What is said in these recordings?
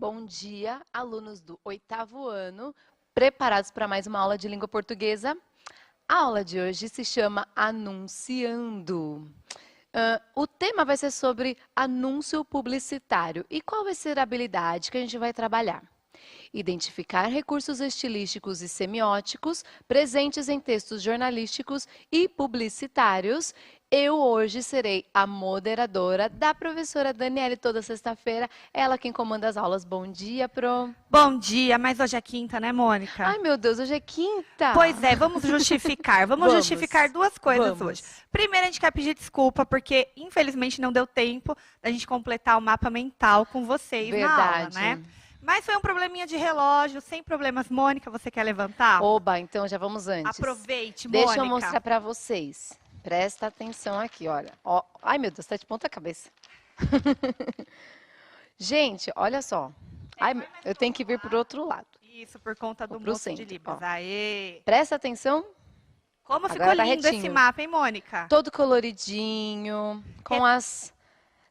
Bom dia, alunos do 8º ano, preparados para mais uma aula de língua portuguesa? A aula de hoje se chama Anunciando. O tema vai ser sobre anúncio publicitário. E qual vai ser a habilidade que a gente vai trabalhar? Identificar recursos estilísticos e semióticos presentes em textos jornalísticos e publicitários. Eu hoje serei a moderadora da professora Daniele toda sexta-feira. Ela quem comanda as aulas. Bom dia, Pro. Bom dia, mas hoje é quinta, né, Mônica? Ai, meu Deus, hoje é quinta. Pois é, vamos justificar. Vamos justificar duas coisas hoje. Primeiro, a gente quer pedir desculpa, porque infelizmente não deu tempo da gente completar o mapa mental com vocês na aula, né? Mas foi um probleminha de relógio, sem problemas. Mônica, você quer levantar? Oba, então já vamos antes. Aproveite, Mônica. Deixa eu mostrar para vocês. Presta atenção aqui, olha. Ó, ai, meu Deus, tá de ponta cabeça. Gente, olha só. Ai, eu tenho que vir para o outro lado. Isso, por conta do moço de Libras. Aê! Presta atenção. Como ficou lindo esse mapa, hein, Mônica? Todo coloridinho, com as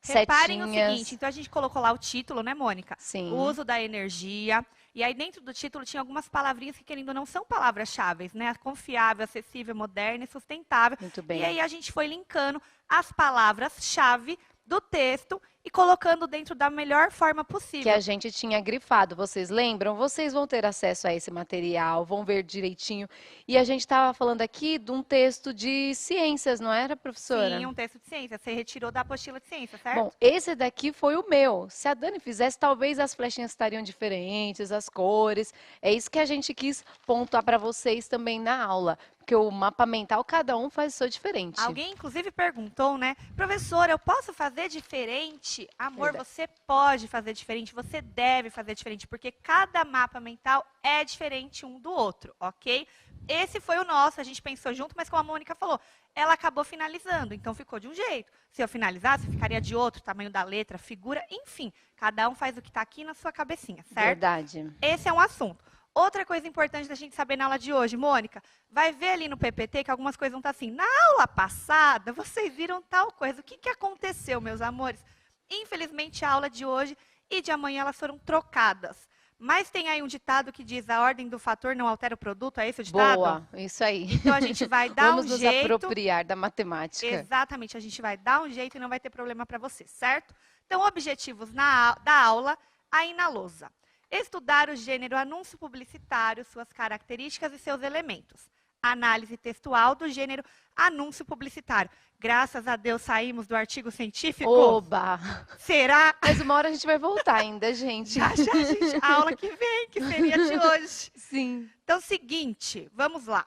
Reparem setinhas. o seguinte, então a gente colocou lá o título, né, Mônica? Sim. O uso da energia. E aí dentro do título tinha algumas palavrinhas que, querendo ou não, são palavras-chave, né? Confiável, acessível, moderna e sustentável. Muito bem. E aí a gente foi linkando as palavras-chave do texto e colocando dentro da melhor forma possível. Que a gente tinha grifado, vocês lembram? Vocês vão ter acesso a esse material, vão ver direitinho. E a gente estava falando aqui de um texto de ciências, não era, professora? Sim, um texto de ciências. Você retirou da apostila de ciências, certo? Bom, esse daqui foi o meu. Se a Dani fizesse, talvez as flechinhas estariam diferentes, as cores. É isso que a gente quis pontuar para vocês também na aula. Porque o mapa mental, cada um faz o seu diferente. Alguém, inclusive, perguntou, né? Professora, eu posso fazer diferente? Amor, Verdade. você pode fazer diferente, você deve fazer diferente, porque cada mapa mental é diferente um do outro, ok? Esse foi o nosso, a gente pensou junto, mas como a Mônica falou, ela acabou finalizando, então ficou de um jeito. Se eu finalizasse, ficaria de outro, tamanho da letra, figura, enfim. Cada um faz o que está aqui na sua cabecinha, certo? Verdade. Esse é um assunto. Outra coisa importante da gente saber na aula de hoje, Mônica, vai ver ali no PPT que algumas coisas vão estar assim. Na aula passada, vocês viram tal coisa. O que aconteceu, meus amores? Infelizmente, a aula de hoje e de amanhã elas foram trocadas. Mas tem aí um ditado que diz: a ordem do fator não altera o produto. É esse o ditado? Boa, isso aí. Então a gente vai dar Vamos um nos jeito. apropriar da matemática. Exatamente, a gente vai dar um jeito e não vai ter problema para você, certo? Então, objetivos da aula aí na lousa. Estudar o gênero anúncio publicitário, suas características e seus elementos. Análise textual do gênero anúncio publicitário. Graças a Deus saímos do artigo científico. Oba! Será? Mas uma hora a gente vai voltar ainda, gente. Já, gente. A aula que vem, que seria de hoje. Sim. Então, seguinte, vamos lá.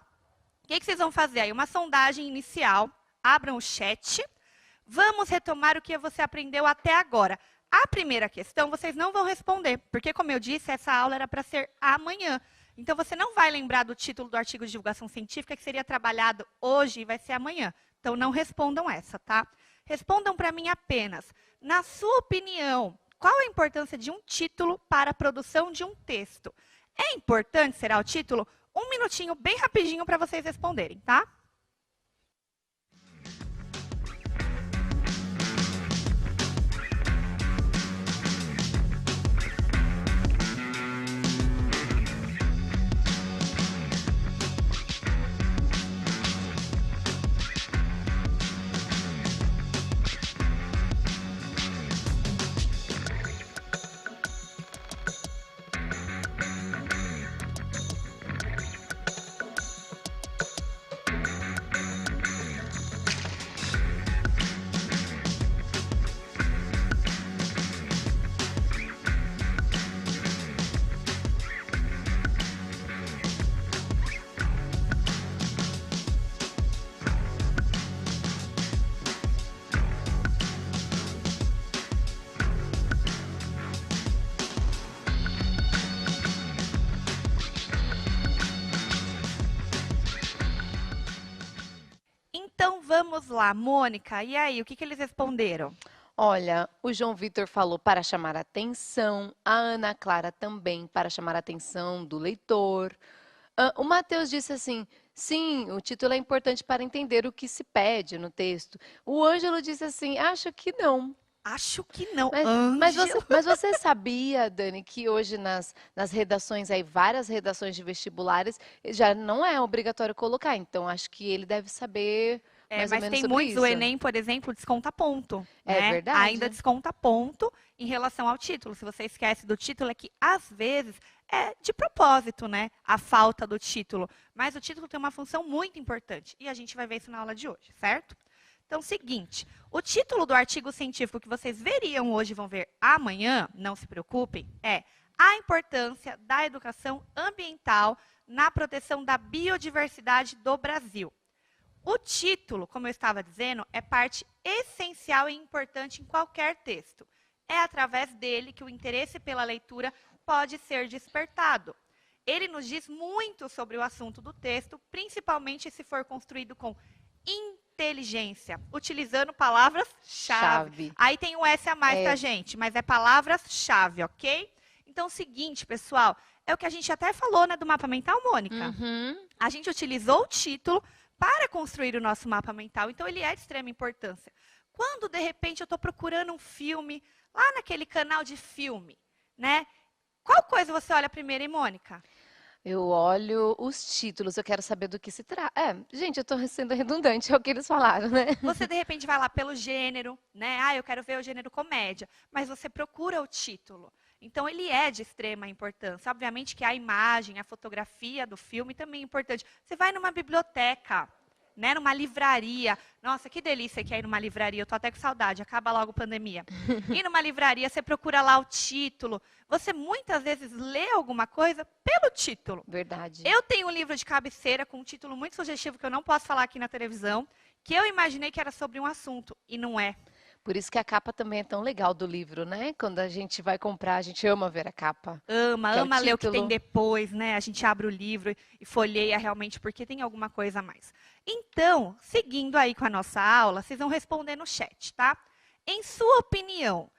O que vocês vão fazer aí? Uma sondagem inicial. Abram o chat. Vamos retomar o que você aprendeu até agora. A primeira questão vocês não vão responder, porque, como eu disse, essa aula era para ser amanhã. Então, você não vai lembrar do título do artigo de divulgação científica, que seria trabalhado hoje e vai ser amanhã. Então, não respondam essa, tá? Respondam para mim apenas. Na sua opinião, qual a importância de um título para a produção de um texto? É importante, será o título? Um minutinho, bem rapidinho, para vocês responderem, tá? Então, vamos lá, Mônica. E aí, o que eles responderam? Olha, o João Vitor falou para chamar a atenção, a Ana Clara também para chamar a atenção do leitor. O Matheus disse assim, sim, o título é importante para entender o que se pede no texto. O Ângelo disse assim, acho que não. Acho que não. Mas você sabia, Dani, que hoje nas redações aí, várias redações de vestibulares, já não é obrigatório colocar. Então, acho que ele deve saber mais ou Mas menos tem sobre muitos, o isso. Enem, por exemplo, desconta ponto, É né? Ainda verdade. desconta ponto em relação ao título. Se você esquece do título, é que às vezes é de propósito, né? A falta do título. Mas o título tem uma função muito importante. E a gente vai ver isso na aula de hoje, certo? Então, seguinte, o título do artigo científico que vocês veriam hoje e vão ver amanhã, não se preocupem, é A importância da educação ambiental na proteção da biodiversidade do Brasil. O título, como eu estava dizendo, é parte essencial e importante em qualquer texto. É através dele que o interesse pela leitura pode ser despertado. Ele nos diz muito sobre o assunto do texto, principalmente se for construído com inteligência, utilizando palavras-chave. Aí tem um S a mais, tá, gente? Mas é palavras-chave, ok? Então, o seguinte, pessoal, é o que a gente até falou, né, do mapa mental, Mônica? A gente utilizou o título para construir o nosso mapa mental. Então, ele é de extrema importância. Quando, de repente, eu estou procurando um filme, lá naquele canal de filme, né? Qual coisa você olha primeiro, hein, Mônica? Eu olho os títulos, eu quero saber do que se trata. Gente, eu estou sendo redundante, é o que eles falaram, né? Você, de repente, vai lá pelo gênero, né? Ah, eu quero ver o gênero comédia. Mas você procura o título. Então, ele é de extrema importância. Obviamente que a imagem, a fotografia do filme também é importante. Você vai numa biblioteca, né, numa livraria. Nossa, que delícia que é ir numa livraria. Eu tô até com saudade, acaba logo a pandemia. Ir numa livraria, você procura lá o título. Você muitas vezes lê alguma coisa pelo título. Verdade. Eu tenho um livro de cabeceira com um título muito sugestivo que eu não posso falar aqui na televisão, que eu imaginei que era sobre um assunto, e não é. Por isso que a capa também é tão legal do livro, né? Quando a gente vai comprar, a gente ama ver a capa. Ama ler o que tem depois, né? A gente abre o livro e folheia realmente porque tem alguma coisa a mais. Então, seguindo aí com a nossa aula, vocês vão responder no chat, tá? Em sua opinião,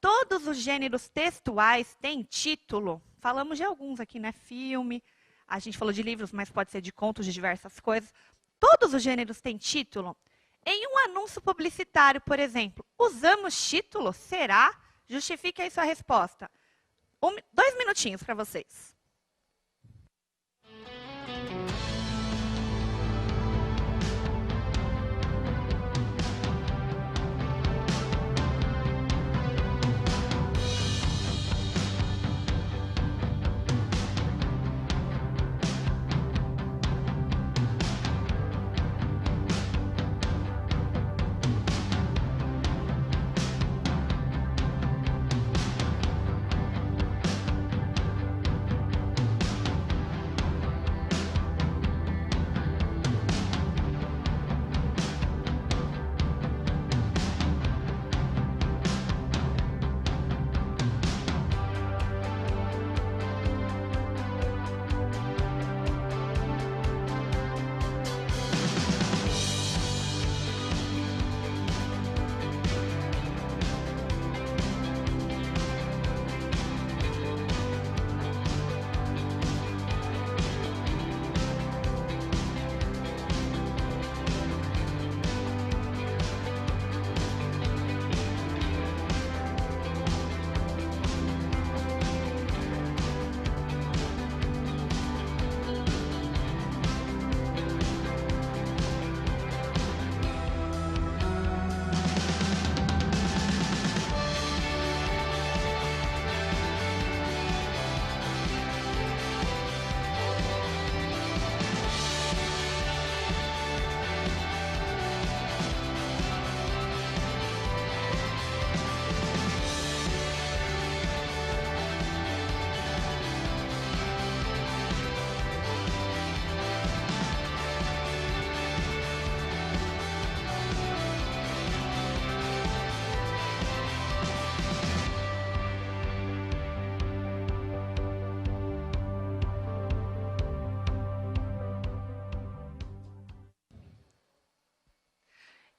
todos os gêneros textuais têm título? Falamos de alguns aqui, né? Filme, a gente falou de livros, mas pode ser de contos, de diversas coisas. Todos os gêneros têm título? Em um anúncio publicitário, por exemplo, usamos título? Será? Justifique aí sua resposta. 2 minutinhos para vocês.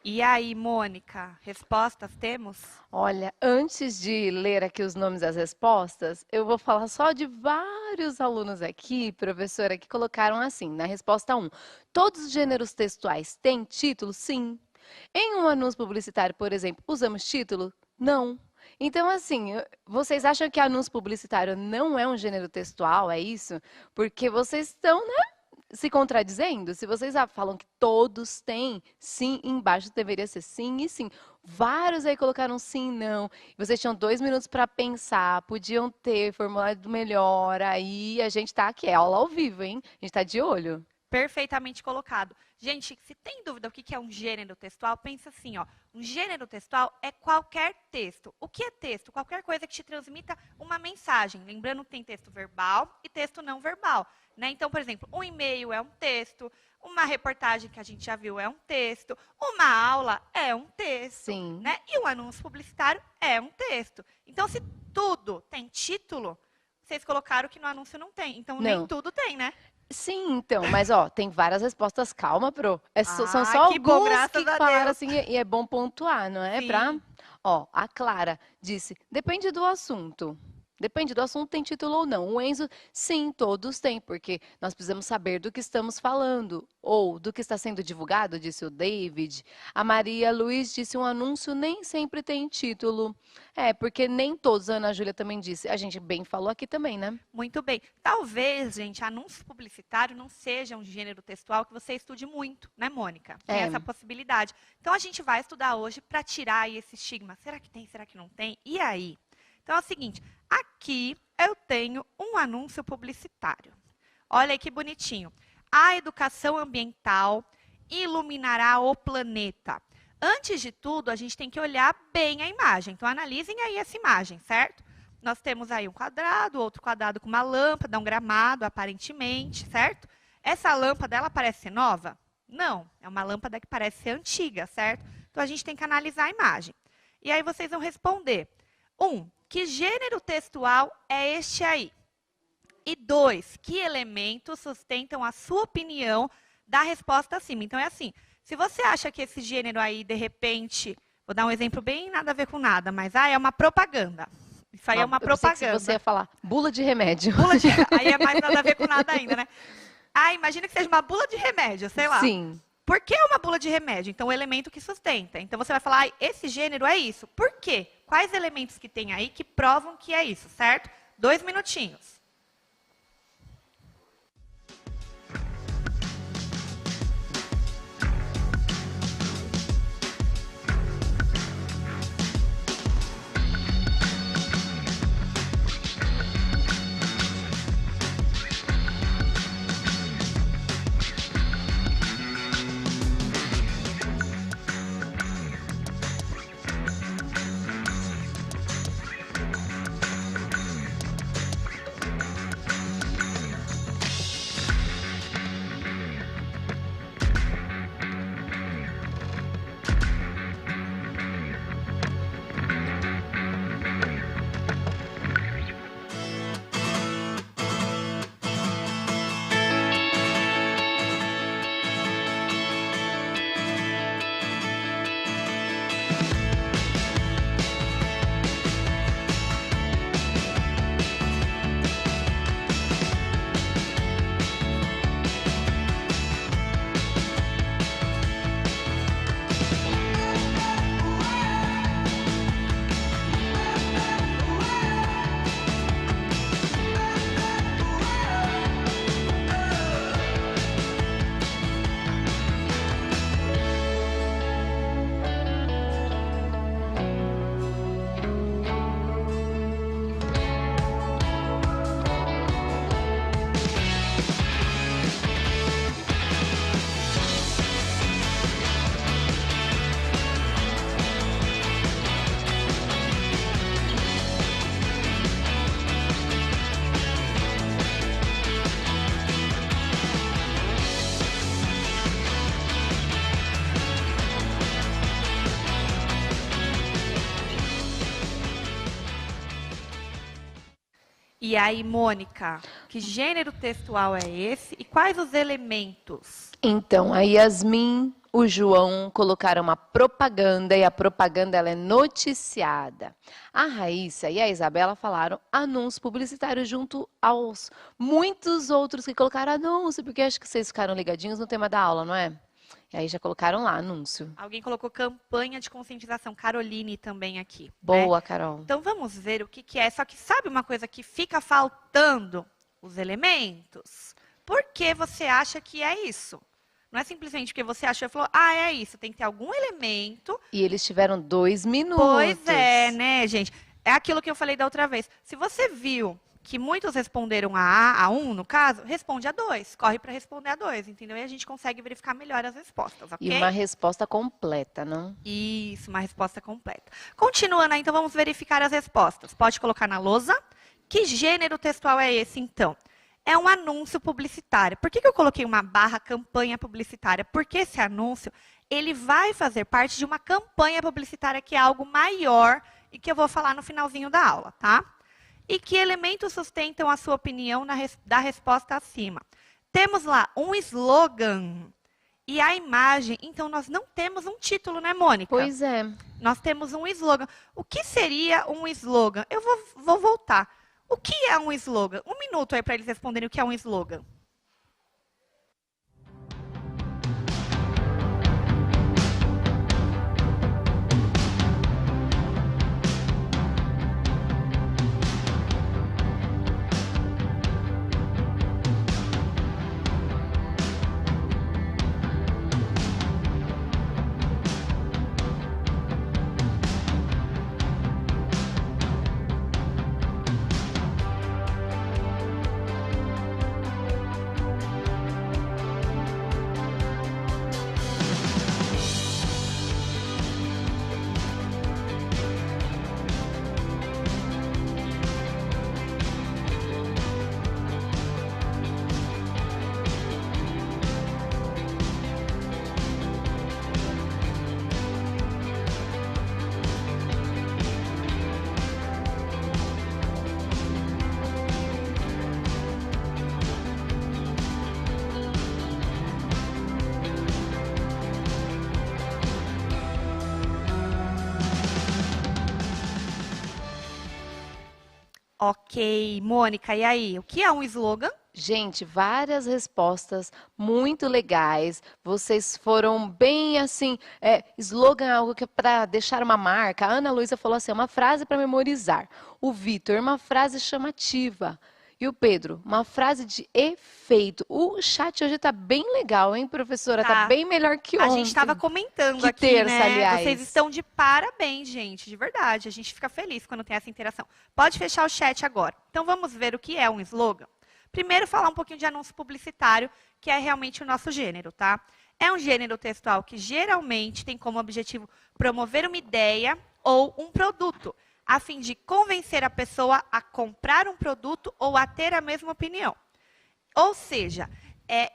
E aí, Mônica, respostas temos? Olha, antes de ler aqui os nomes das respostas, eu vou falar só de vários alunos aqui, professora, que colocaram assim, na resposta 1. Todos os gêneros textuais têm título? Sim. Em um anúncio publicitário, por exemplo, usamos título? Não. Então, assim, vocês acham que anúncio publicitário não é um gênero textual, é isso? Porque vocês estão, né, se contradizendo. Se vocês falam que todos têm, sim, embaixo deveria ser sim e sim. Vários aí colocaram sim e não. Vocês tinham 2 minutos para pensar, podiam ter formulado melhor. Aí a gente tá aqui, é aula ao vivo, hein? A gente tá de olho. Perfeitamente colocado. Gente, se tem dúvida o que é um gênero textual, pensa assim, ó. Um gênero textual é qualquer texto. O que é texto? Qualquer coisa que te transmita uma mensagem. Lembrando que tem texto verbal e texto não verbal, né? Então, por exemplo, um e-mail é um texto, uma reportagem que a gente já viu é um texto, uma aula é um texto, Sim. né? E um anúncio publicitário é um texto. Então, se tudo tem título, vocês colocaram que no anúncio não tem. Então, nem Não. tudo tem, né? Sim, então, mas ó, tem várias respostas. Calma, Pro. São Ah, só que bom, alguns graças que a falaram Deus. assim, e é bom pontuar, não é? Sim. Ó, a Clara disse, depende do assunto. Depende do assunto, tem título ou não. O Enzo, sim, todos têm, porque nós precisamos saber do que estamos falando, ou do que está sendo divulgado, disse o David. A Maria Luiz disse, um anúncio nem sempre tem título. É, porque nem todos, a Ana Júlia também disse. A gente bem falou aqui também, né? Muito bem. Talvez, gente, anúncio publicitário não seja um gênero textual que você estude muito, né, Mônica? Tem É. essa possibilidade. Então, a gente vai estudar hoje para tirar aí esse estigma. Será que tem? Será que não tem? E aí? Então, é o seguinte, aqui eu tenho um anúncio publicitário. Olha aí que bonitinho. A educação ambiental iluminará o planeta. Antes de tudo, a gente tem que olhar bem a imagem. Então, analisem aí essa imagem, certo? Nós temos aí um quadrado, outro quadrado com uma lâmpada, um gramado, aparentemente, certo? Essa lâmpada, ela parece ser nova? Não, é uma lâmpada que parece ser antiga, certo? Então, a gente tem que analisar a imagem. E aí, vocês vão responder. 1. Que gênero textual é este aí? E 2. Que elementos sustentam a sua opinião da resposta acima? Então, é assim, se você acha que esse gênero aí, de repente, vou dar um exemplo bem nada a ver com nada, mas é uma propaganda. Isso aí é uma Eu pensei que propaganda. você ia falar bula de remédio. Bula de... Aí é mais nada a ver com nada ainda, né? Ah, imagina que seja uma bula de remédio, sei lá. Sim. Por que uma bula de remédio? Então, o elemento que sustenta. Então, você vai falar, esse gênero é isso. Por quê? Quais elementos que tem aí que provam que é isso, certo? 2 minutinhos. E aí, Mônica, que gênero textual é esse e quais os elementos? Então, a Yasmin, o João colocaram uma propaganda e a propaganda ela é noticiada. A Raíssa e a Isabela falaram anúncio publicitário junto aos muitos outros que colocaram anúncio, porque acho que vocês ficaram ligadinhos no tema da aula, não é? E aí já colocaram lá, anúncio. Alguém colocou campanha de conscientização. Caroline também aqui. Né? Boa, Carol. Então vamos ver o que, que é. Só que sabe uma coisa que fica faltando? Os elementos. Por que você acha que é isso? Não é simplesmente porque você achou e falou, ah, é isso. Tem que ter algum elemento. E eles tiveram 2 minutos. Pois é, né, gente? É aquilo que eu falei da outra vez. Se você viu que muitos responderam a 1, no caso, responde a 2. Corre para responder a 2, entendeu? E a gente consegue verificar melhor as respostas, ok? E uma resposta completa, não? Isso, uma resposta completa. Continuando aí, então vamos verificar as respostas. Pode colocar na lousa. Que gênero textual é esse, então? É um anúncio publicitário. Por que eu coloquei uma barra campanha publicitária? Porque esse anúncio, ele vai fazer parte de uma campanha publicitária que é algo maior e que eu vou falar no finalzinho da aula, tá? E que elementos sustentam a sua opinião da resposta acima? Temos lá um slogan e a imagem. Então, nós não temos um título, né, Mônica? Pois é. Nós temos um slogan. O que seria um slogan? Eu vou voltar. O que é um slogan? 1 minuto aí para eles responderem o que é um slogan. Ok, Mônica, e aí? O que é um slogan? Gente, várias respostas muito legais. Vocês foram bem assim, slogan é algo que é para deixar uma marca. A Ana Luísa falou assim, uma frase para memorizar. O Vitor, uma frase chamativa. E o Pedro, uma frase de efeito. O chat hoje está bem legal, hein, professora? Tá bem melhor que ontem. A gente estava comentando Que aqui, terça, né? aliás. Vocês estão de parabéns, gente, de verdade. A gente fica feliz quando tem essa interação. Pode fechar o chat agora. Então, vamos ver o que é um slogan. Primeiro, falar um pouquinho de anúncio publicitário, que é realmente o nosso gênero, tá? É um gênero textual que geralmente tem como objetivo promover uma ideia ou um produto, a fim de convencer a pessoa a comprar um produto ou a ter a mesma opinião. Ou seja,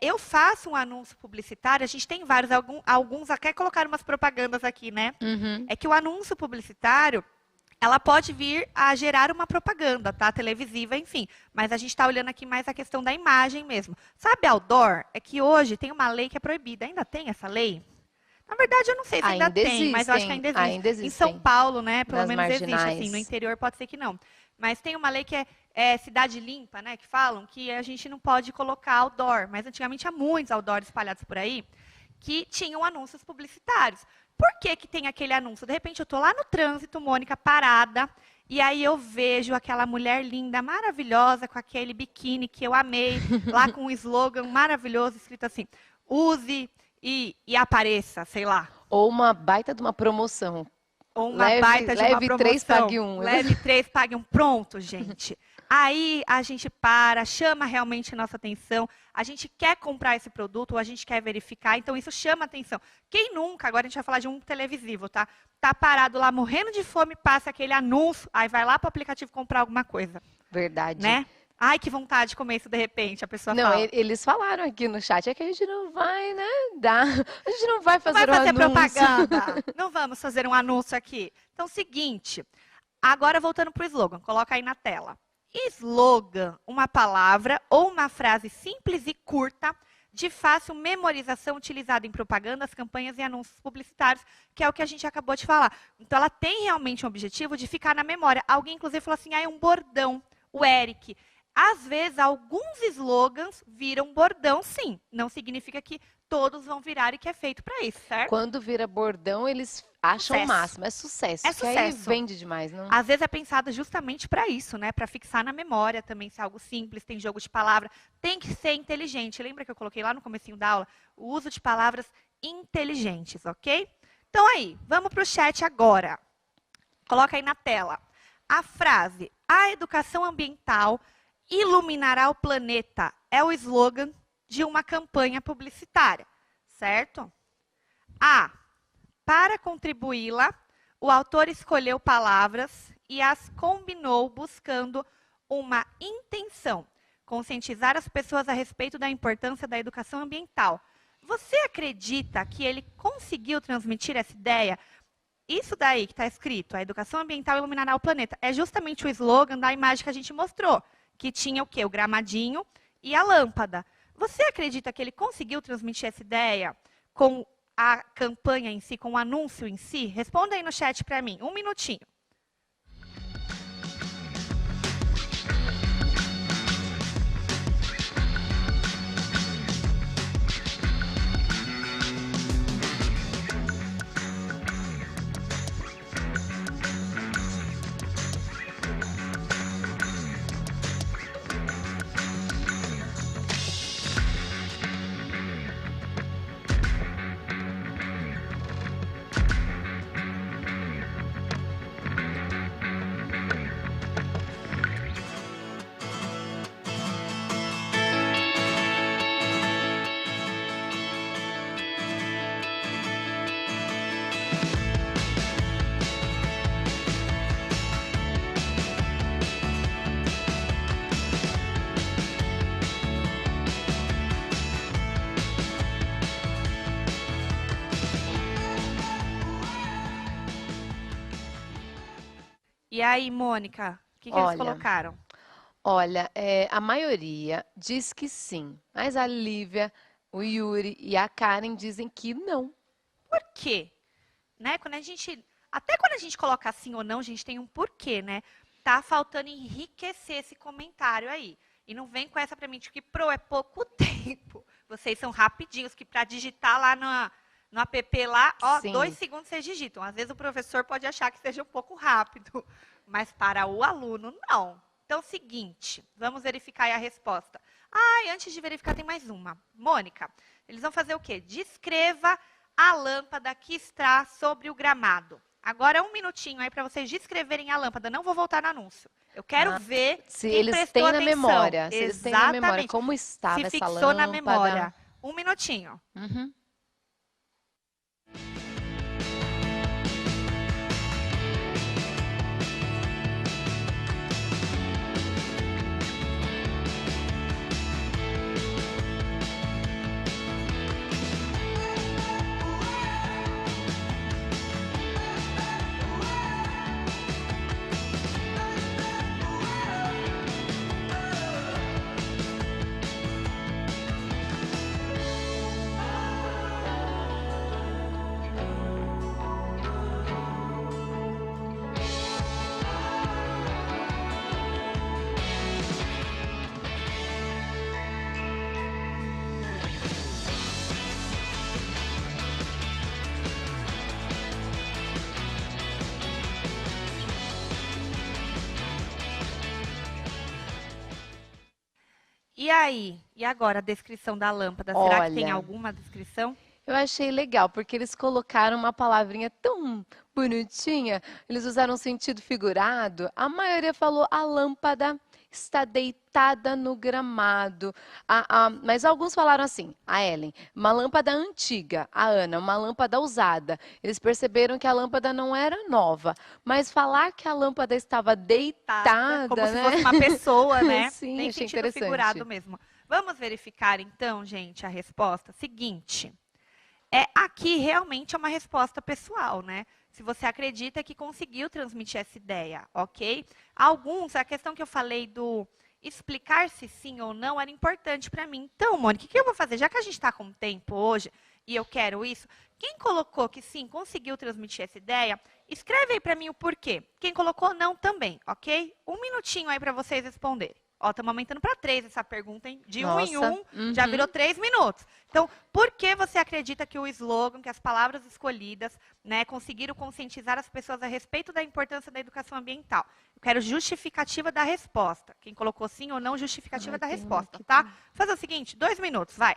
eu faço um anúncio publicitário, a gente tem vários, alguns até colocaram umas propagandas aqui, né? Uhum. É que o anúncio publicitário, ela pode vir a gerar uma propaganda, tá? Televisiva, enfim. Mas a gente está olhando aqui mais a questão da imagem mesmo. Sabe outdoor? É que hoje tem uma lei que é proibida. Ainda tem essa lei? Na verdade, eu não sei se ainda tem, mas eu acho que ainda existe. Ainda existem. Em São Paulo, né? Pelo Nas menos marginais. existe, assim. No interior pode ser que não. Mas tem uma lei que é cidade limpa, né? Que falam que a gente não pode colocar outdoor. Mas antigamente há muitos outdoors espalhados por aí que tinham anúncios publicitários. Por que que tem aquele anúncio? De repente, eu estou lá no trânsito, Mônica, parada, e aí eu vejo aquela mulher linda, maravilhosa, com aquele biquíni que eu amei, lá com um slogan maravilhoso, escrito assim, use e apareça, sei lá. Ou uma baita de uma promoção. Ou uma baita de uma Leve promoção. 3, pague 1. Leve 3, pague 1. Pronto, gente. Aí a gente chama realmente a nossa atenção. A gente quer comprar esse produto ou a gente quer verificar, então isso chama atenção. Quem nunca, agora a gente vai falar de um televisivo, tá? Tá parado lá morrendo de fome, passa aquele anúncio, aí vai lá para o aplicativo comprar alguma coisa. Verdade. Né? Ai, que vontade de comer isso de repente, a pessoa Não, fala. eles falaram aqui no chat, é que a gente não vai, né, a gente não vai Não fazer vai fazer um anúncio. propaganda. Não vamos fazer um anúncio aqui. Então, seguinte, agora voltando para o slogan, coloca aí na tela. Slogan, uma palavra ou uma frase simples e curta, de fácil memorização, utilizada em propagandas, campanhas e anúncios publicitários, que é o que a gente acabou de falar. Então, ela tem realmente um objetivo de ficar na memória. Alguém, inclusive, falou assim, é um bordão, o Eric. Às vezes, alguns slogans viram bordão, sim. Não significa que todos vão virar e que é feito para isso, certo? Quando vira bordão, eles acham o Sucesso. máximo. É sucesso. É Que aí sucesso. vende demais, não? Às vezes é pensado justamente para isso, né? Para fixar na memória também, se é algo simples, tem jogo de palavra. Tem que ser inteligente. Lembra que eu coloquei lá no comecinho da aula? O uso de palavras inteligentes, ok? Então aí, vamos para o chat agora. Coloca aí na tela. A frase, a educação ambiental iluminará o planeta, é o slogan de uma campanha publicitária, certo? A. Para contribuí-la, o autor escolheu palavras e as combinou buscando uma intenção, conscientizar as pessoas a respeito da importância da educação ambiental. Você acredita que ele conseguiu transmitir essa ideia? Isso daí que está escrito, a educação ambiental iluminará o planeta, é justamente o slogan da imagem que a gente mostrou, que tinha o quê? O gramadinho e a lâmpada. Você acredita que ele conseguiu transmitir essa ideia com a campanha em si, com o anúncio em si? Responda aí no chat para mim, 1 minutinho. E aí, Mônica, o que eles colocaram? Olha, a maioria diz que sim, mas a Lívia, o Yuri e a Karen dizem que não. Por quê? Né? Até quando a gente coloca sim ou não, a gente tem um porquê, né? Tá faltando enriquecer esse comentário aí. E não vem com essa pra mim de que é pouco tempo. Vocês são rapidinhos, que para digitar lá no app lá, ó, Sim. 2 segundos vocês digitam. Às vezes o professor pode achar que seja um pouco rápido, mas para o aluno, não. Então, seguinte, vamos verificar aí a resposta. E antes de verificar, tem mais uma. Mônica, eles vão fazer o quê? Descreva a lâmpada que está sobre o gramado. Agora, 1 minutinho aí para vocês descreverem a lâmpada. Não vou voltar no anúncio. Eu quero ver se quem eles prestou têm na atenção. memória. Se eles têm na memória Exatamente. como estava Se essa fixou na lâmpada. memória. 1 minutinho. Uhum. E aí? E agora a descrição da lâmpada? Será que tem Olha, alguma descrição? eu achei legal, porque eles colocaram uma palavrinha tão bonitinha, eles usaram um sentido figurado. A maioria falou a lâmpada está deitada no gramado. Mas alguns falaram assim, a Ellen, uma lâmpada antiga, a Ana, uma lâmpada usada. Eles perceberam que a lâmpada não era nova, mas falar que a lâmpada estava deitada, Como se né? fosse uma pessoa, né? Sim, Tem achei sentido interessante. figurado mesmo. Vamos verificar então, gente, a resposta. Seguinte. Aqui realmente é uma resposta pessoal, né? Se você acredita que conseguiu transmitir essa ideia, ok? A questão que eu falei do explicar se sim ou não era importante para mim. Então, Mônica, o que eu vou fazer? Já que a gente está com tempo hoje e eu quero isso, quem colocou que sim, conseguiu transmitir essa ideia, escreve aí para mim o porquê. Quem colocou não também, ok? 1 minutinho aí para vocês responderem, Ó, estamos aumentando para 3 essa pergunta, hein? De Nossa. em já virou 3 minutos. Então, por que você acredita que o slogan, que as palavras escolhidas, né, conseguiram conscientizar as pessoas a respeito da importância da educação ambiental? Eu quero justificativa da resposta. Quem colocou sim ou não, justificativa da resposta, tá? Vou fazer o seguinte, 2 minutos, vai.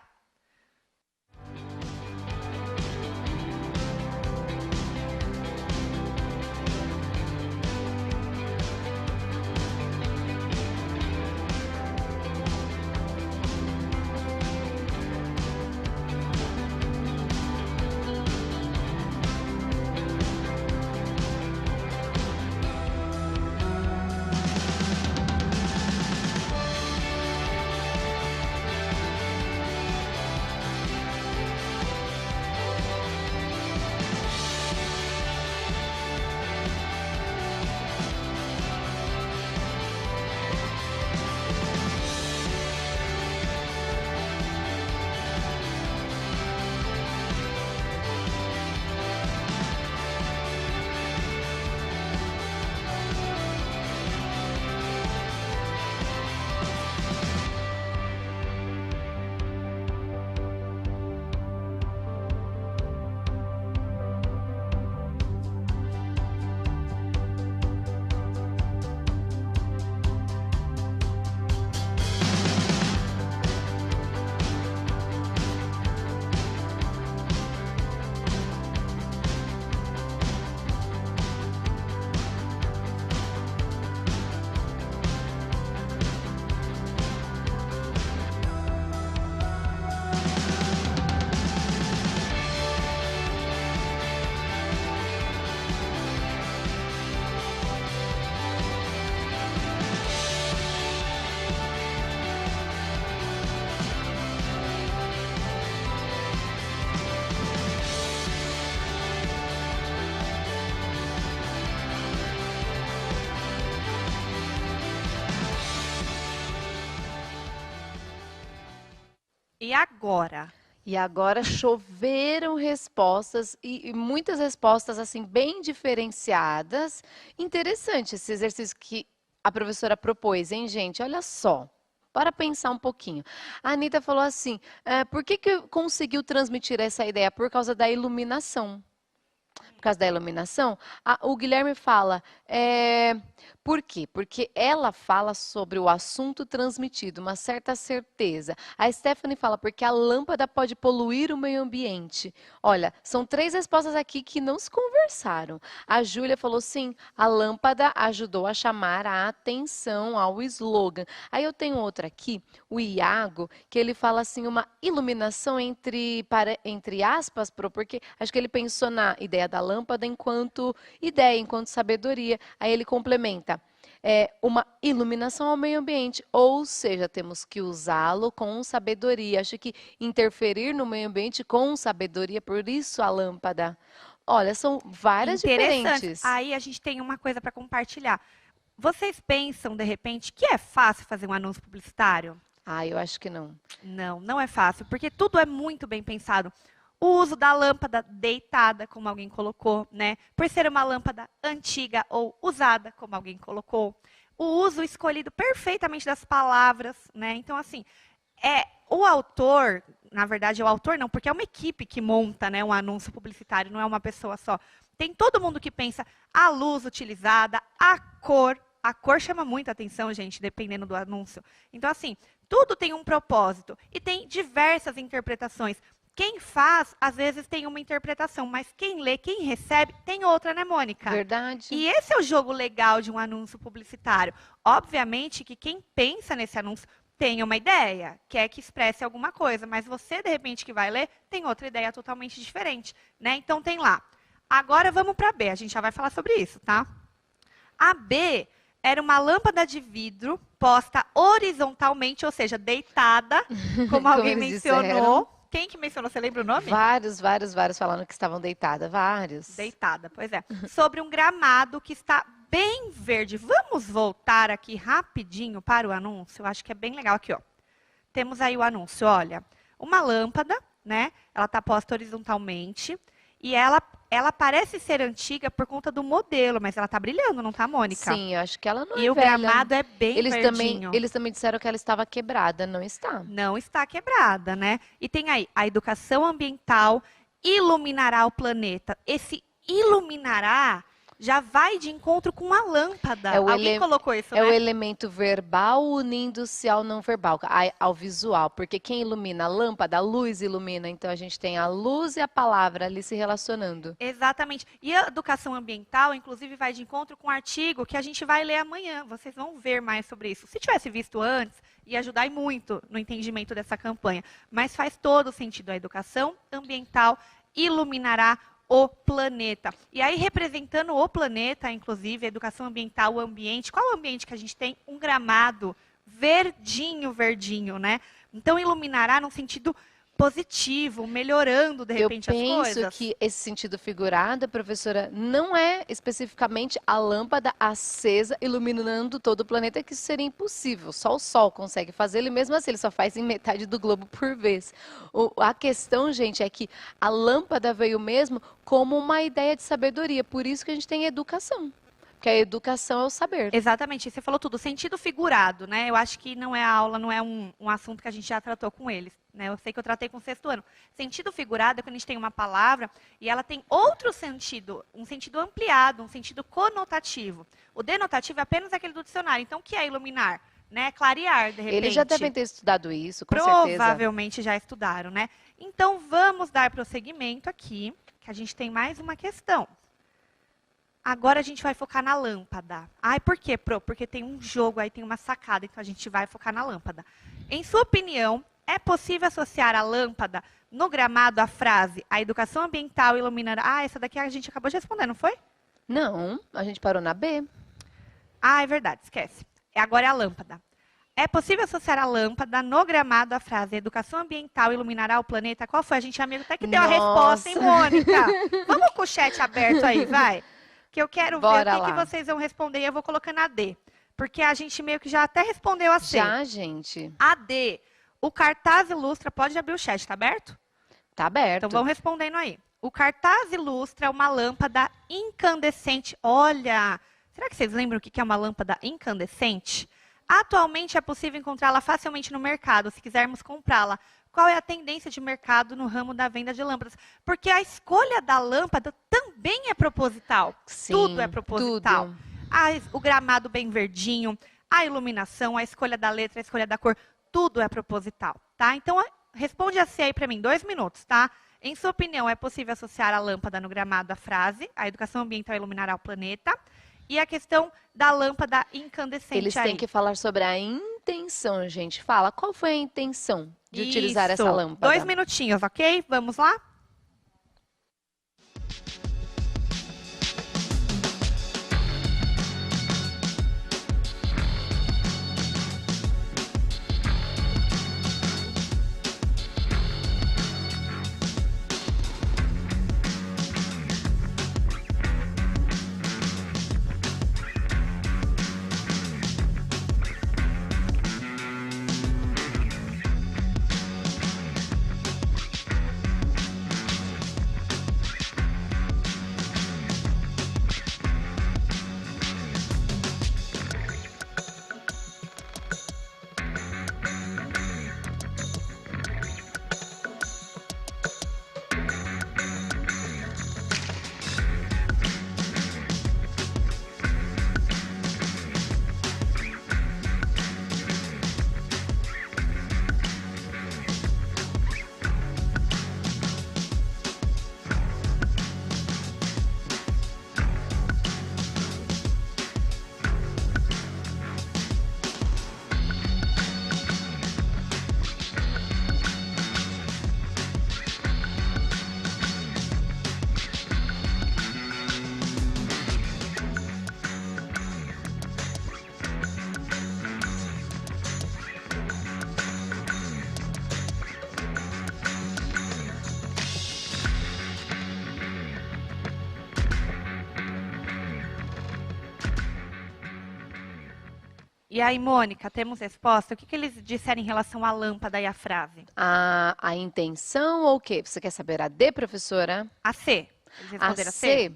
E agora? E agora choveram respostas e muitas respostas assim bem diferenciadas. Interessante esse exercício que a professora propôs, hein, gente? Olha só. Para pensar um pouquinho. A Anitta falou assim: por que conseguiu transmitir essa ideia? Por causa da iluminação. Por causa da iluminação, o Guilherme fala, por quê? Porque ela fala sobre o assunto transmitido, uma certa certeza. A Stephanie fala, porque a lâmpada pode poluir o meio ambiente. Olha, são 3 respostas aqui que não se conversaram. A Júlia falou, sim, a lâmpada ajudou a chamar a atenção ao slogan. Aí eu tenho outra aqui, o Iago, que ele fala assim, uma iluminação entre aspas, porque acho que ele pensou na ideia da lâmpada enquanto ideia, enquanto sabedoria. Aí ele complementa, uma iluminação ao meio ambiente, ou seja, temos que usá-lo com sabedoria. Acho que interferir no meio ambiente com sabedoria, por isso a lâmpada. Olha, são várias diferentes. Aí a gente tem uma coisa para compartilhar. Vocês pensam, de repente, que é fácil fazer um anúncio publicitário? Eu acho que não. Não, não é fácil, porque tudo é muito bem pensado. O uso da lâmpada deitada, como alguém colocou, né? Por ser uma lâmpada antiga ou usada, como alguém colocou. O uso escolhido perfeitamente das palavras, né? Então, assim, o autor, na verdade, é o autor não, porque é uma equipe que monta, né, um anúncio publicitário, não é uma pessoa só. Tem todo mundo que pensa a luz utilizada, a cor. A cor chama muita atenção, gente, dependendo do anúncio. Então, assim, tudo tem um propósito e tem diversas interpretações. Quem faz, às vezes, tem uma interpretação, mas quem lê, quem recebe, tem outra, né, Mônica? Verdade. E esse é o jogo legal de um anúncio publicitário. Obviamente que quem pensa nesse anúncio tem uma ideia, quer que expresse alguma coisa, mas você, de repente, que vai ler, tem outra ideia totalmente diferente, né? Então, tem lá. Agora, vamos para a B. A gente já vai falar sobre isso, tá? A B era uma lâmpada de vidro posta horizontalmente, ou seja, deitada, como alguém mencionou. Disseram. Quem que mencionou? Você lembra o nome? Vários falando que estavam deitadas. Vários. Deitada, pois é. Sobre um gramado que está bem verde. Vamos voltar aqui rapidinho para o anúncio. Eu acho que é bem legal aqui, ó. Temos aí o anúncio, olha. Uma lâmpada, né? Ela está posta horizontalmente. E ela ela parece ser antiga por conta do modelo, mas ela tá brilhando, não tá, Mônica? Sim, eu acho que ela não é E o velha. gramado é bem verdinho. Eles também disseram que ela estava quebrada, não está. Não está quebrada, né? E tem aí, a educação ambiental iluminará o planeta. Esse iluminará já vai de encontro com a lâmpada. Alguém colocou isso, né? É o elemento verbal unindo-se ao não verbal, ao visual. Porque quem ilumina a lâmpada, a luz ilumina. Então, a gente tem a luz e a palavra ali se relacionando. Exatamente. E a educação ambiental, inclusive, vai de encontro com um artigo que a gente vai ler amanhã. Vocês vão ver mais sobre isso. Se tivesse visto antes, ia ajudar e muito no entendimento dessa campanha. Mas faz todo sentido. A educação ambiental iluminará o planeta. E aí, representando o planeta, inclusive, a educação ambiental, o ambiente. Qual é o ambiente que a gente tem? Um gramado verdinho, verdinho, né? Então, iluminará no sentido positivo, melhorando, de repente, as coisas. Eu penso que esse sentido figurado, professora, não é especificamente a lâmpada acesa iluminando todo o planeta, que isso seria impossível. Só o Sol consegue fazê-lo e mesmo assim ele só faz em metade do globo por vez. A questão, gente, é que a lâmpada veio mesmo como uma ideia de sabedoria, por isso que a gente tem educação. Porque a educação é o saber. Exatamente, você falou tudo. Sentido figurado, né? Eu acho que não é a aula, não é um assunto que a gente já tratou com eles. Né? Eu sei que eu tratei com o 6º ano. Sentido figurado é quando a gente tem uma palavra e ela tem outro sentido, um sentido ampliado, um sentido conotativo. O denotativo é apenas aquele do dicionário. Então, o que é iluminar? Né? Clarear, de repente. Eles já devem ter estudado isso, com certeza. Provavelmente já estudaram, né? Então, vamos dar prosseguimento aqui, que a gente tem mais uma questão. Agora a gente vai focar na lâmpada. Ai, por quê, Pro? Porque tem um jogo aí, tem uma sacada, então a gente vai focar na lâmpada. Em sua opinião, é possível associar a lâmpada no gramado à frase a educação ambiental iluminará... Ah, essa daqui a gente acabou de responder, não foi? Não, a gente parou na B. Ah, é verdade, esquece. Agora é a lâmpada. É possível associar a lâmpada no gramado à frase educação ambiental iluminará o planeta? Qual foi? A gente amigo até que deu a resposta, hein, Mônica? Vamos com o chat aberto aí, vai. Que eu quero ver o que vocês vão responder e eu vou colocando a D. Porque a gente meio que já até respondeu a C. Já, gente. A D. O cartaz ilustra... Pode abrir o chat, tá aberto? Tá aberto. Então vão respondendo aí. O cartaz ilustra uma lâmpada incandescente. Olha, será que vocês lembram o que é uma lâmpada incandescente? Atualmente é possível encontrá-la facilmente no mercado, se quisermos comprá-la. Qual é a tendência de mercado no ramo da venda de lâmpadas? Porque a escolha da lâmpada também é proposital. Sim, tudo é proposital. Tudo. O gramado bem verdinho, a iluminação, a escolha da letra, a escolha da cor, tudo é proposital, tá? Então, responde a C aí para mim, 2 minutos, tá? Em sua opinião, é possível associar a lâmpada no gramado à frase, a educação ambiental iluminará o planeta, e a questão da lâmpada incandescente. Eles têm que falar sobre a intenção, gente. Fala, qual foi a intenção de utilizar essa lâmpada? 2 minutinhos, ok? Vamos lá? E aí, Mônica, temos resposta? O que eles disseram em relação à lâmpada e à frase? A intenção ou o quê? Você quer saber a D, professora? A C. Eles A responderam C?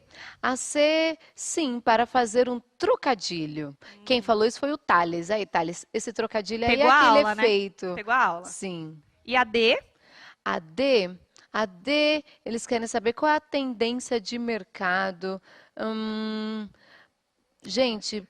C, sim, para fazer um trocadilho. Quem falou isso foi o Thales. Aí, Thales, esse trocadilho aí é Pegou a aquele aula, né? efeito. Pegou a aula. Sim. E a D? A D, a D, eles querem saber qual é a tendência de mercado. Hum, gente,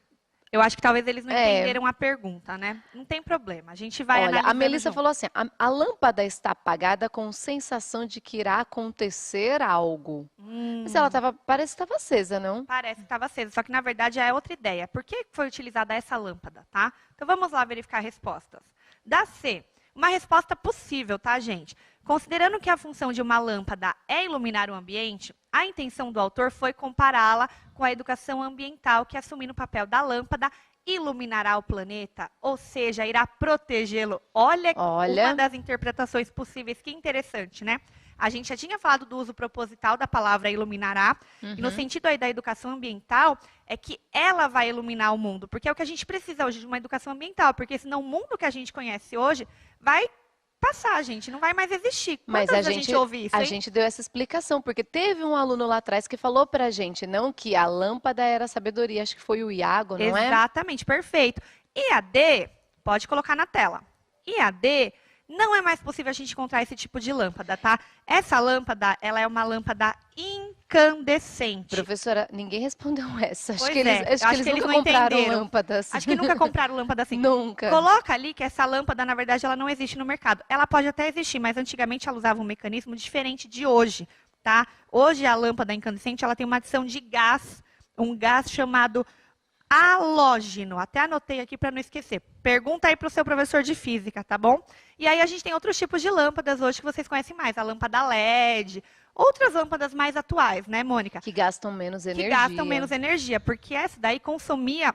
Eu acho que talvez eles não é, entenderam a pergunta, né? Não tem problema, a gente vai olha, a analisando Melissa junto. falou assim: a lâmpada está apagada com sensação de que irá acontecer algo. Mas ela Hum, tava, parece que estava acesa, não? parece que estava acesa, só que na verdade é outra ideia. Por que foi utilizada essa lâmpada, tá? Então vamos lá verificar respostas. Da C, uma resposta possível, tá, gente? Considerando que a função de uma lâmpada é iluminar o ambiente, a intenção do autor foi compará-la com a educação ambiental, que assumindo o papel da lâmpada, iluminará o planeta, ou seja, irá protegê-lo. Olha uma Olha, das interpretações possíveis, que interessante, né? A gente já tinha falado do uso proposital da palavra iluminará, e no uhum. sentido aí da educação ambiental, é que ela vai iluminar o mundo, porque é o que a gente precisa hoje de uma educação ambiental, porque senão o mundo que a gente conhece hoje vai passar, gente, não vai mais existir. Mas Quantas vezes a gente ouve isso, a hein? gente deu essa explicação, porque teve um aluno lá atrás que falou pra gente, não que a lâmpada era sabedoria, acho que foi o Iago, não é? Exatamente, perfeito. E a D, pode colocar na tela. E a D, não é mais possível a gente encontrar esse tipo de lâmpada, tá? Essa lâmpada, ela é uma lâmpada incandescente. Professora, ninguém respondeu essa. Pois é, Acho eu que acho eles que eles nunca não compraram entenderam. lâmpadas. Acho que nunca compraram lâmpada assim. Nunca. Coloca ali que essa lâmpada, na verdade, ela não existe no mercado. Ela pode até existir, mas antigamente ela usava um mecanismo diferente de hoje, tá? Hoje a lâmpada incandescente, ela tem uma adição de gás, um gás chamado halógeno. Até anotei aqui para não esquecer. Pergunta aí para o seu professor de física, tá bom? E aí a gente tem outros tipos de lâmpadas hoje que vocês conhecem mais. A lâmpada LED, outras lâmpadas mais atuais, né, Mônica? Que gastam menos Que energia. gastam menos energia, porque essa daí consumia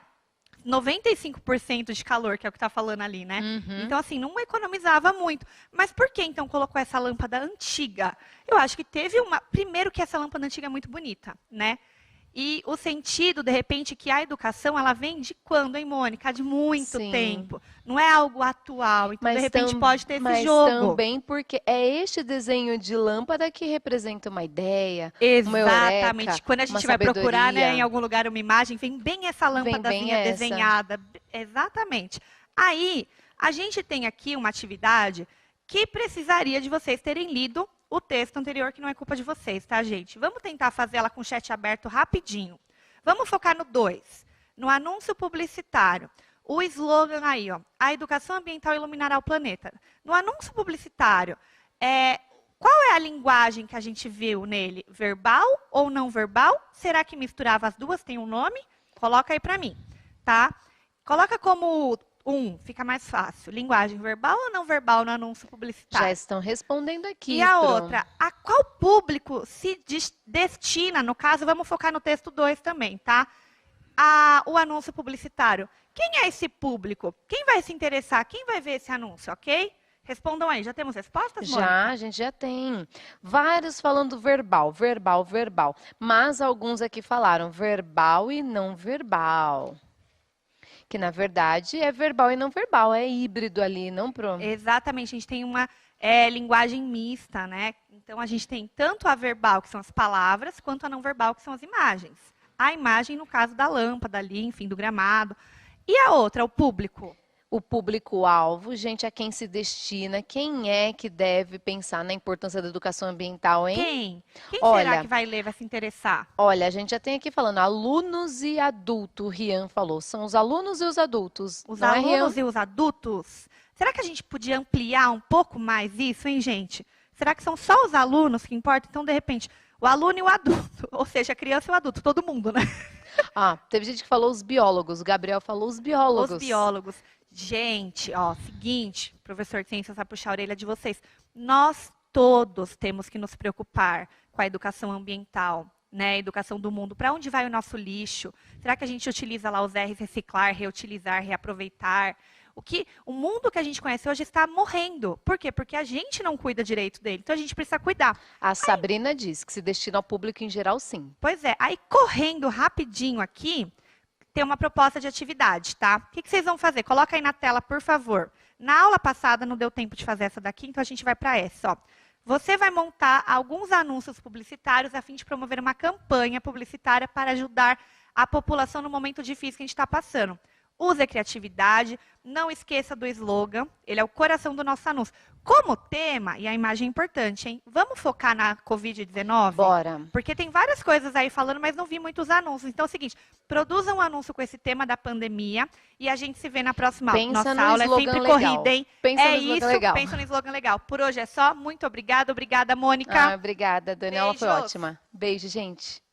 95% de calor, que é o que está falando ali, né? Uhum. Então, assim, não economizava muito. Mas por que, então, colocou essa lâmpada antiga? Eu acho que teve uma... Primeiro que essa lâmpada antiga é muito bonita, né? E o sentido, de repente, que a educação, ela vem de quando, hein, Mônica? De muito Sim. tempo. Não é algo atual. Então, de repente, pode ter esse mas jogo. também porque é este desenho de lâmpada que representa uma ideia, uma Exatamente. eureka, Quando a uma gente vai procurar, né, em sabedoria. algum lugar uma imagem, vem bem essa Vem bem lâmpadazinha essa. desenhada. Exatamente. Aí, a gente tem aqui uma atividade que precisaria de vocês terem lido o texto anterior, que não é culpa de vocês, tá, gente? Vamos tentar fazer ela com o chat aberto rapidinho. Vamos focar no 2, no anúncio publicitário. O slogan aí, ó, a educação ambiental iluminará o planeta. No anúncio publicitário, qual é a linguagem que a gente viu nele? Verbal ou não verbal? Será que misturava as duas? Tem um nome? Coloca aí para mim, tá? Coloca como fica mais fácil. Linguagem verbal ou não verbal no anúncio publicitário? Já estão respondendo aqui. E a Pro. outra, a qual público se destina, no caso, vamos focar no texto 2 também, tá? O anúncio publicitário. Quem é esse público? Quem vai se interessar? Quem vai ver esse anúncio, ok? Respondam aí. Já temos respostas, Mônica? Já, a gente já tem. Vários falando verbal, verbal, verbal. Mas alguns aqui falaram verbal e não verbal. Que na verdade é verbal e não verbal, é híbrido ali, não pro. Exatamente, a gente tem uma linguagem mista, né? Então a gente tem tanto a verbal, que são as palavras, quanto a não verbal, que são as imagens. A imagem, no caso da lâmpada ali, enfim, do gramado. E a outra, o público? O público-alvo, gente, a quem se destina, quem é que deve pensar na importância da educação ambiental, hein? Quem? Quem Olha, será que vai ler, vai se interessar? Olha, a gente já tem aqui falando alunos e adulto, o Rian falou. São os alunos e os adultos. Os não é, Rian? alunos e os adultos? Será que a gente podia ampliar um pouco mais isso, hein, gente? Será que são só os alunos que importam? Então, de repente, o aluno e o adulto, ou seja, a criança e o adulto, todo mundo, né? Teve gente que falou os biólogos. O Gabriel falou os biólogos. Os biólogos. Gente, ó, seguinte, professor de ciências vai puxar a orelha de vocês. Nós todos temos que nos preocupar com a educação ambiental, né? A educação do mundo. Para onde vai o nosso lixo? Será que a gente utiliza lá os R's, reciclar, reutilizar, reaproveitar? O mundo que a gente conhece hoje está morrendo. Por quê? Porque a gente não cuida direito dele. Então a gente precisa cuidar. A Sabrina diz que se destina ao público em geral, sim. Pois é. Aí, correndo rapidinho aqui, tem uma proposta de atividade, tá? O que vocês vão fazer? Coloca aí na tela, por favor. Na aula passada não deu tempo de fazer essa daqui, então a gente vai para essa, ó. Você vai montar alguns anúncios publicitários a fim de promover uma campanha publicitária para ajudar a população no momento difícil que a gente está passando. Use a criatividade, não esqueça do slogan, ele é o coração do nosso anúncio. Como tema, e a imagem é importante, hein? Vamos focar na Covid-19? Bora. Porque tem várias coisas aí falando, mas não vi muitos anúncios. Então é o seguinte, produza um anúncio com esse tema da pandemia e a gente se vê na próxima aula. Nossa aula é sempre corrida, hein? Pensa no slogan legal. Pensa no slogan legal. Por hoje é só, muito obrigada. Obrigada, Mônica. Obrigada, Dani, a aula foi Beijos. ótima. Beijo, gente.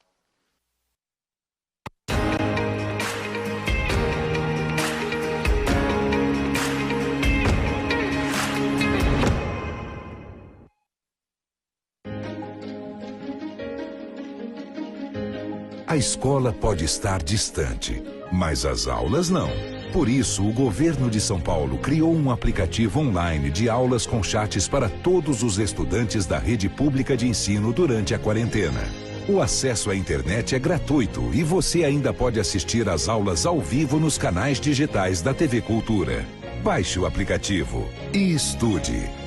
A escola pode estar distante, mas as aulas não. Por isso, o governo de São Paulo criou um aplicativo online de aulas com chats para todos os estudantes da rede pública de ensino durante a quarentena. O acesso à internet é gratuito e você ainda pode assistir às aulas ao vivo nos canais digitais da TV Cultura. Baixe o aplicativo e estude.